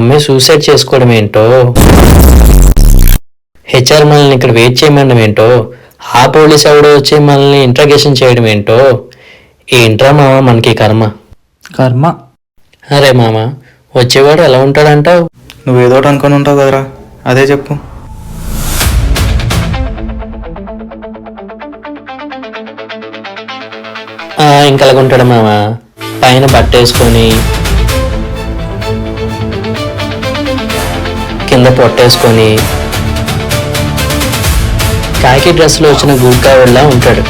అమ్మాయి సూసైడ్ చేసుకోవడం ఏంటో, హెచ్ఆర్ మనల్ని ఇక్కడ వెయిట్ చేయమనడం ఏంటో, ఆ పోలీస్ ఎవడో వచ్చి మనల్ని ఇంట్రాగేషన్ చేయడం ఏంటో, ఏంట్రా మామ మనకి కర్మ. కర్మ. అరే మామ, వచ్చేవాడు ఎలా ఉంటాడంటావు? నువ్వేదోటి అనుకొని ఉంటావు కదరా, అదే చెప్పు. ఇంకా అలాగుంటాడు మామ, పైన బట్ట వేసుకొని కింద పొట్టేసుకొని కాకి డ్రెస్లో వచ్చిన గుడ్కావాడిలా ఉంటాడు.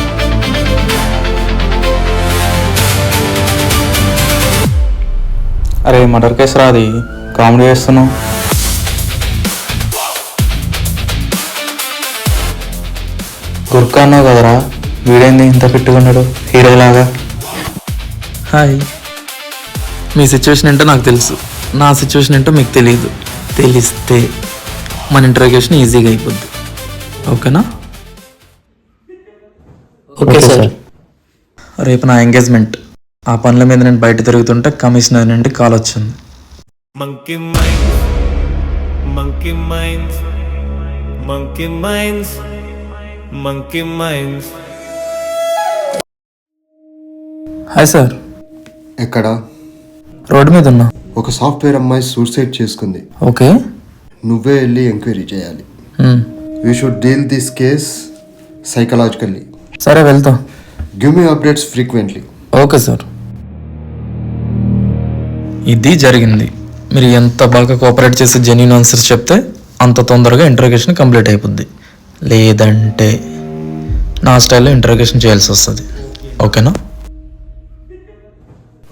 అరే మర్డర్ కేసు రాది, కామెడీ చేస్తున్నావు. గుర్కా అన్నావు కదరా, వీడేంది ఇంత ఫిట్టుకున్నాడు హీరోలాగా? హాయ్, మీ సిచ్యువేషన్ ఏంటో నాకు తెలుసు, నా సిచ్యువేషన్ ఏంటో మీకు తెలియదు. తెలిస్తే మన ఇంటరాగేషన్ ఈజీగా అయిపోద్ది. ఓకేనా? Okay sir. రేపు నా ఎంగేజ్మెంట్. ఆ పనుల మీద నేను బయట తిరుగుతుంటే కమిషనర్ నుండి కాల్ వచ్చింది. Monkey minds, monkey minds, monkey minds, monkey minds. Hi sir. ఎక్కడ? రోడ్డు మీద ఉన్నా. ఒక సాఫ్ట్వేర్ అమ్మాయి సూసైడ్ చేసుకుంది. ఓకే. నువ్వే వెళ్ళి ఎంక్వైరీ చేయాలి. You should deal this case psychologically. సరే వెళ్తా. Give me updates frequently. Okay sir. ఇది జరిగింది. మీరు ఎంత బాగా కోఆపరేట్ చేసి జెన్యూన్ ఆన్సర్స్ చెప్తే అంత తొందరగా ఇంటరాగేషన్ కంప్లీట్ అయిపోద్ది. లేదంటే నా స్టైల్లో ఇంటరాగేషన్ చేయాల్సి వస్తుంది. ఓకేనా?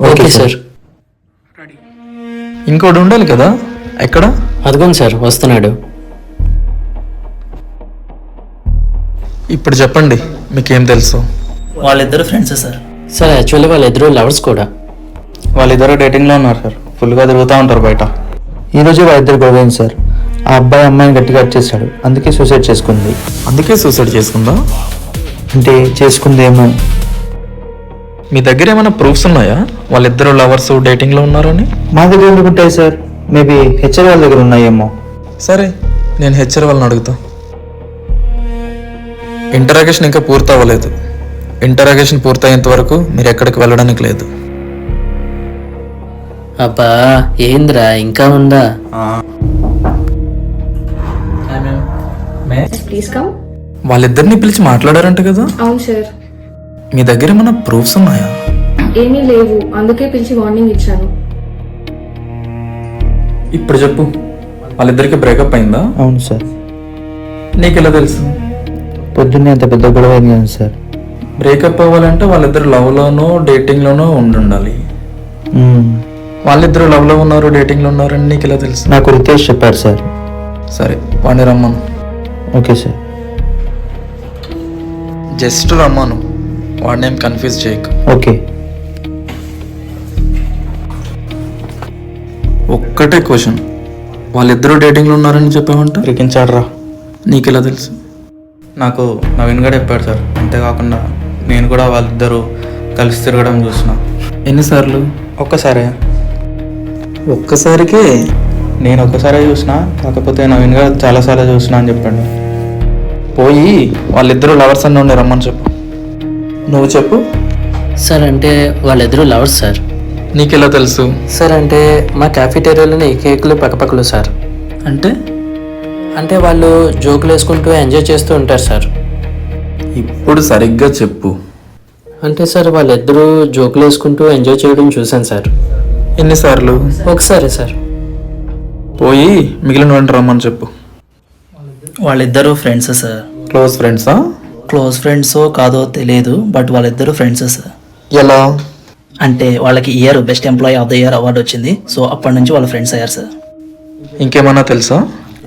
Okay sir. ఇంకోటి ఉండాలి కదా, ఎక్కడ? అదిగోండి సార్ వస్తున్నాడు. ఇప్పుడు చెప్పండి, మీకేం తెలుసు? వాళ్ళిద్దరు ఫ్రెండ్స్ సార్. సార్ యాక్చువల్లీ వాళ్ళిద్దరూ లవర్స్ కూడా. వాళ్ళిద్దరు డేటింగ్లో ఉన్నారు సార్, ఫుల్గా తిరుగుతూ ఉంటారు బయట. ఈరోజు వాళ్ళిద్దరు గొడవైంది సార్. ఆ అబ్బాయి అమ్మాయిని గట్టిగా చేశాడు, అందుకే సూసైడ్ చేసుకుంది. అందుకే సూసైడ్ చేసుకుందా? అంటే చేసుకుందేమో. మీ దగ్గర ఏమైనా ప్రూఫ్స్ ఉన్నాయా వాళ్ళిద్దరు లవర్స్ డేటింగ్లో ఉన్నారని? మా దగ్గర ఎందుకుంటాయి సార్, మేబీ హెచ్ఆర్ వాళ్ళ దగ్గర ఉన్నాయేమో. సరే, నేను హెచ్ఆర్ వాళ్ళని అడుగుతా. ఇంటరాగేషన్ ఇంకా పూర్తి అవ్వలేదు. ఇంటరాగేషన్ పూర్తయ్యేంత వరకు మీరు ఎక్కడికి వెళ్ళడానికి లేదు. అబ్బా ఏంద్రా ఇంకా ఉందా? Please come. వాళ్ళిద్దరిని పిలిచి మాట్లాడారంట కదా, అవును సార్. మీ దగ్గర ఏమైనా ప్రూఫ్స్ ఉన్నాయా? ఏమీ లేవు, అందుకే పిలిచి వార్నింగ్ ఇచ్చాను. ఇప్పుడు చెప్పు, వాళ్ళిద్దరికి బ్రేకప్ అయిందా? అవును సార్. నీకు ఎలా తెలుసు? పొద్దున్నే అంత పెద్ద గొడవ అయింది కదా సార్. బ్రేకప్ అవ్వాలంటే వాళ్ళిద్దరు లవ్లోనో డేటింగ్లోనో ఉండాలి. వాళ్ళిద్దరు లవ్లో ఉన్నారు, డేటింగ్లో ఉన్నారని నీకు ఎలా తెలుసు? నాకు రితేష్ చెప్పారు సార్. సరే, వాడిని రమ్మను. Okay sir. జస్ట్ రమ్మను, వాడిని ఏం కన్ఫ్యూజ్ చేయకు. ఓకే. ఒక్కటే క్వశ్చన్, వాళ్ళిద్దరూ డేటింగ్లో ఉన్నారని చెప్పావంట, ఇరికించాడరా. నీకు ఎలా తెలుసు? నాకు నవీన్ గడే చెప్పాడు సార్. అంతేకాకుండా నేను కూడా వాళ్ళిద్దరూ కలిసి తిరగడం చూసిన. ఎన్నిసార్లు? ఒక్కసారే. ఒక్కసారికే? నేను ఒక్కసారే చూసిన, కాకపోతే నవీన్ గారు చాలాసార్లు చూసిన అని చెప్పాడు. పోయి వాళ్ళిద్దరూ లవర్స్ అని ఉండి రమ్మని చెప్పు. నువ్వు చెప్పు. సార్ అంటే వాళ్ళిద్దరూ లవర్స్ సార్. నీకు ఎలా తెలుసు? సార్ అంటే మా క్యాఫిటేరియాలోనే కేకులు పక్కపక్కలు సార్. అంటే అంటే వాళ్ళు జోకులు వేసుకుంటూ ఎంజాయ్ చేస్తూ ఉంటారు సార్. ఇప్పుడు సరిగ్గా చెప్పు. అంటే సార్ వాళ్ళిద్దరూ జోకులు వేసుకుంటూ ఎంజాయ్ చేయడం చూశాను సార్. ఎన్నిసార్లు? ఒకసారి సార్. పోయి మిగిలిన వెంట రమ్మని చెప్పు. వాళ్ళిద్దరు ఫ్రెండ్స్ సార్. క్లోజ్ ఫ్రెండ్సా? క్లోజ్ ఫ్రెండ్సో కాదో తెలియదు, బట్ వాళ్ళిద్దరు ఫ్రెండ్స్ సార్. ఎలా? అంటే వాళ్ళకి year best employee of the year award వచ్చింది, సో అప్పటి నుంచి వాళ్ళ ఫ్రెండ్స్ అయ్యారు సార్. ఇంకేమన్నా తెలుసా?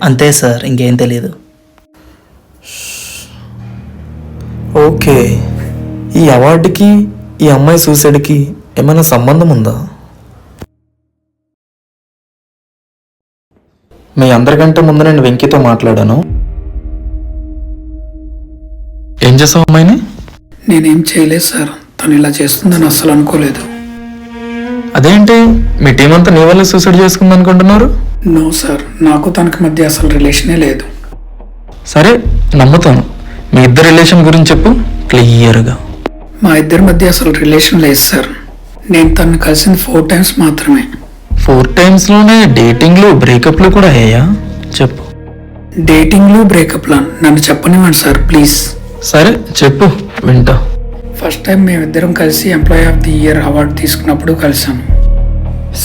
అంతే సార్, ఇంకేం తెలియదు. ఓకే, ఈ అవార్డుకి ఈ అమ్మాయి సూసైడ్కి ఏమైనా సంబంధం ఉందా? మీ అందరికంటే ముందు నేను వెంకీతో మాట్లాడాను. ఏం చేసావు అమ్మాయిని? నేనేం చేయలేదు సార్, తను ఇలా చేస్తుందని అస్సలు అనుకోలేదు. అదేంటి మీ టీం అంతా నీ వల్లే సూసైడ్ చేసుకుంది అనుకుంటున్నారు? నో సార్, నాకు తనకి మధ్య అసలు రిలేషనే లేదు. సరే నమ్ముతాను. మీ ఇద్దరు రిలేషన్ గురించి చెప్పు క్లియర్గా. మా ఇద్దరి మధ్య అసలు రిలేషన్ లేదు సార్. నేను తనను కలిసింది 4 times మాత్రమే. 4 times-లోనే డేటింగ్లు బ్రేకప్లు కూడా అయ్యాయా? చెప్పు. డేటింగ్లు బ్రేకప్లా? నన్ను చెప్పనివ్వండి సార్ ప్లీజ్. సరే చెప్పు, వింటా. ఫస్ట్ టైం మేమిద్దరం కలిసి employee of the year award తీసుకున్నప్పుడు కలిసాము.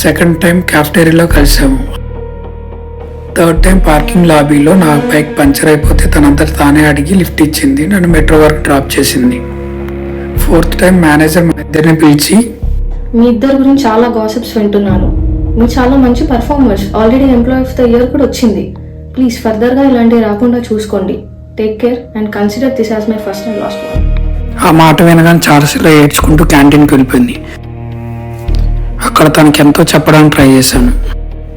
సెకండ్ టైం క్యాఫ్టేరియాలో కలిసాము. థర్డ్ టైం పార్కింగ్ లాబీలో నా బైక్ పంచర్ అయిపోతే తనంతట తానే అడిగి లిఫ్ట్ ఇచ్చింది, నన్ను మెట్రో వరకు డ్రాప్ చేసింది. ఫోర్త్ టైం మేనేజర్ మా ఇద్దరిని పిలిచి, మీ ఇద్దరు గురించి చాలా గాసిప్స్ వింటున్నాను. మీరు చాలా మంచి performers, already employee of the year కూడా వచ్చింది. ప్లీజ్ ఫర్దర్గా ఇలాంటివి రాకుండా చూసుకోండి. Take care and consider this as my first and last one. ఆ మాట వినగానే చార్సీలో ఏడ్చుకుంటూ క్యాంటీన్కి వెళ్ళిపోయింది. అక్కడ తనకి ఎంతో చెప్పడానికి ట్రై చేశాను.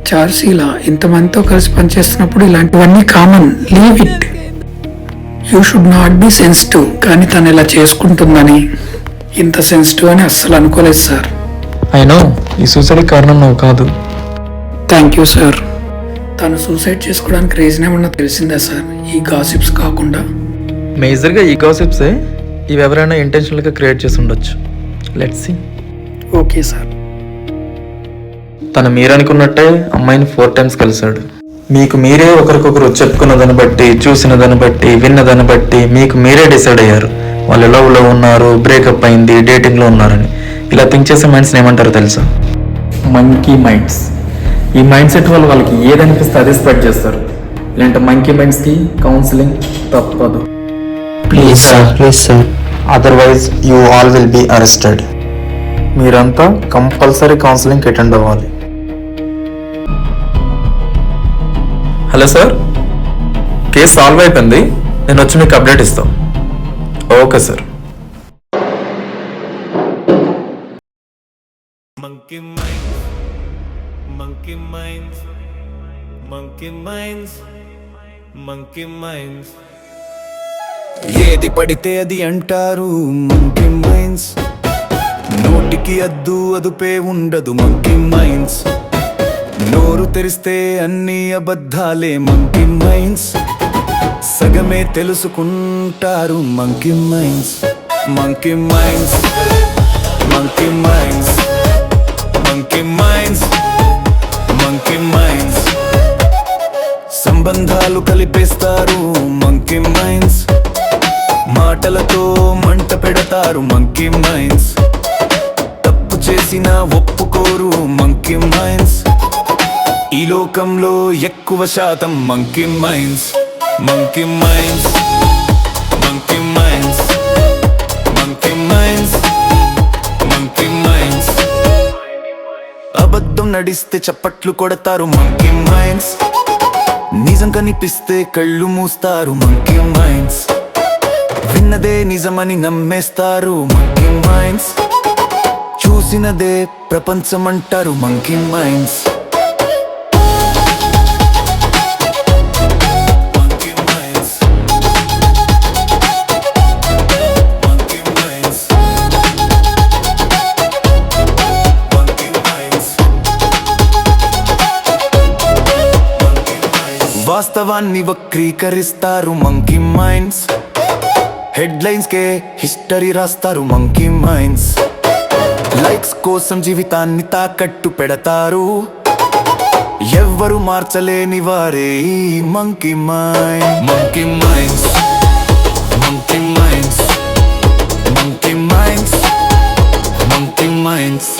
చార్సీలా ఇంతమందితో కలిసి పనిచేస్తున్నప్పుడు ఇలాంటివన్నీ common, leave it, you should not be sensitive. కానీ తను ఇలా చేసుకుంటుందని, ఇంత సెన్సిటివ్ అని అస్సలు అనుకోలేదు సార్. అయినో ఈ సూసైడ్ కారణం నువ్వు కాదు. Thank you sir. తను సూసైడ్ చేసుకోవడానికి రీజన్ ఏమన్నా తెలిసిందా సార్, ఈ గాసిప్స్ కాకుండా? మేజర్గా ఈ గాసిప్సే. ఇవి ఎవరైనా ఇంటెన్షనల్గా క్రియేట్ చేసి ఉండొచ్చు. Let's see. Okay sir. తను మీరనుకున్నట్టే అమ్మాయిని 4 times కలిశాడు. మీకు మీరే ఒకరికొకరు చెప్పుకున్న దాన్ని బట్టి, చూసిన దాన్ని బట్టి, విన్న దాన్ని బట్టి మీకు మీరే డిసైడ్ అయ్యారు వాళ్ళు లవ్లో ఉన్నారు, బ్రేకప్ అయింది, డేటింగ్లో ఉన్నారని. ఇలా థింక్ చేసే మైండ్స్ని ఏమంటారో తెలుసా? Monkey minds. ఈ మైండ్ సెట్ వల్ల వాళ్ళకి ఏదనిపిస్తే అదే స్ప్రెడ్ చేస్తారు. ఇలాంటి మంకీ మైండ్స్కి కౌన్సిలింగ్ తప్పదు. Please sir, otherwise you all will be arrested. మీరంతా కంపల్సరీ కౌన్సిలింగ్ అటెండ్ అవ్వాలి. హలో సార్, కేసు సాల్వ్ అయిపోయింది. నేను వచ్చి మీకు అప్డేట్ ఇస్తాను. Okay sir. Monkey minds, monkey minds, monkey minds, monkey minds. ఏది పడితే అది అంటారు మంకీ మైండ్స్. నోటికి అదుపే ఉండదు మంకీ మైండ్స్. నోరు తెరిస్తే అన్ని అబద్ధాలే మంకీ మైండ్స్. సగమే తెలుసుకుంటారు monkey minds. Monkey minds, monkey minds, monkey minds, monkey minds. సంబంధాలు కలిపేస్తారు మంకీ మైండ్స్. మాటలతో మంట పెడతారు మంకీ మైండ్స్. తప్పు చేసినా ఒప్పుకోరు మంకీ మైండ్స్. ఈ లోకంలో ఎక్కువ శాతం monkey minds. Monkey minds, monkey minds, monkey minds, monkey minds. అబద్ధం నడిస్తే చప్పట్లు కొడతారు మంకీ మైండ్స్. నిజం కనిపిస్తే కళ్ళు మూస్తారు మంకీ మైండ్స్. విన్నదే నిజమని నమ్మేస్తారు మంకీ మైండ్స్. చూసినదే ప్రపంచం అంటారు monkey minds. Monkey minds, monkey minds, monkey minds, monkey minds. వాస్తవాన్ని వక్రీకరిస్తారు మంకీ మైండ్స్. హెడ్లైన్స్ కే హిస్టరీ రాస్తారు మంకీ మైండ్స్. లైక్స్ కోసం జీవితాన్ని తాకట్టు పెడతారు. ఎవ్వరు మార్చలేని వారే ఈ monkey mind. Monkey minds, monkey minds, monkey minds, monkey minds.